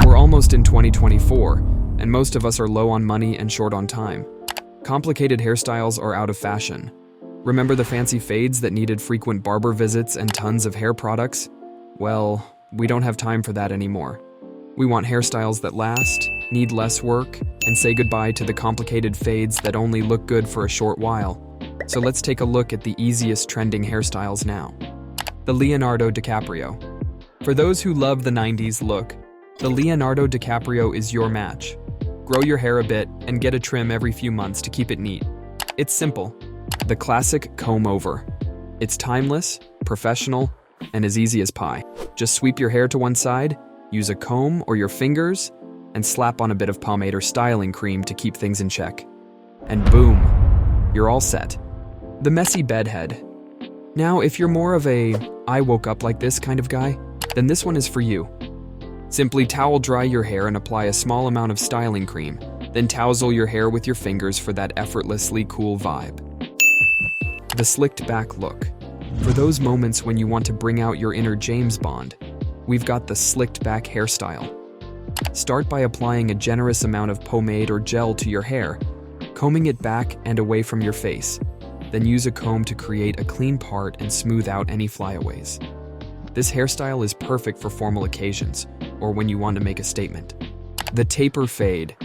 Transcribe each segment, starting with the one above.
We're almost in 2024, and most of us are low on money and short on time. Complicated hairstyles are out of fashion. Remember the fancy fades that needed frequent barber visits and tons of hair products? Well, we don't have time for that anymore. We want hairstyles that last, need less work, and say goodbye to the complicated fades that only look good for a short while. So let's take a look at the easiest trending hairstyles now. The Leonardo DiCaprio. For those who love the 90s look, the Leonardo DiCaprio is your match. Grow your hair a bit and get a trim every few months to keep it neat. It's simple. The classic comb over. It's timeless, professional, and as easy as pie. Just sweep your hair to one side, use a comb or your fingers, and slap on a bit of pomade or styling cream to keep things in check. And boom, you're all set. The messy bedhead. Now, if you're more of a "I woke up like this" kind of guy, then this one is for you. Simply towel dry your hair and apply a small amount of styling cream, then tousle your hair with your fingers for that effortlessly cool vibe. The slicked back look. For those moments when you want to bring out your inner James Bond, we've got the slicked back hairstyle. Start by applying a generous amount of pomade or gel to your hair, combing it back and away from your face. Then use a comb to create a clean part and smooth out any flyaways. This hairstyle is perfect for formal occasions, or when you want to make a statement. The taper fade.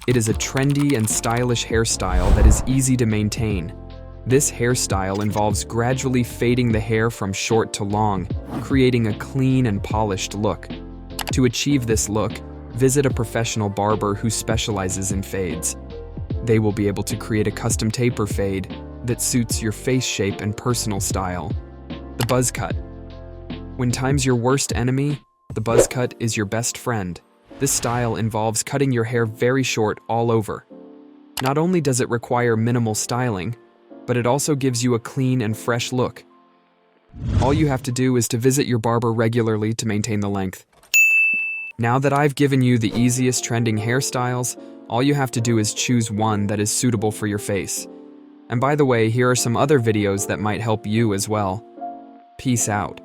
It is a trendy and stylish hairstyle that is easy to maintain. This hairstyle involves gradually fading the hair from short to long, creating a clean and polished look. To achieve this look, visit a professional barber who specializes in fades. They will be able to create a custom taper fade that suits your face shape and personal style. The buzz cut. When time's your worst enemy, the buzz cut is your best friend. This style involves cutting your hair very short all over. Not only does it require minimal styling, but it also gives you a clean and fresh look. All you have to do is to visit your barber regularly to maintain the length. Now that I've given you the easiest trending hairstyles, all you have to do is choose one that is suitable for your face. And by the way, here are some other videos that might help you as well. Peace out.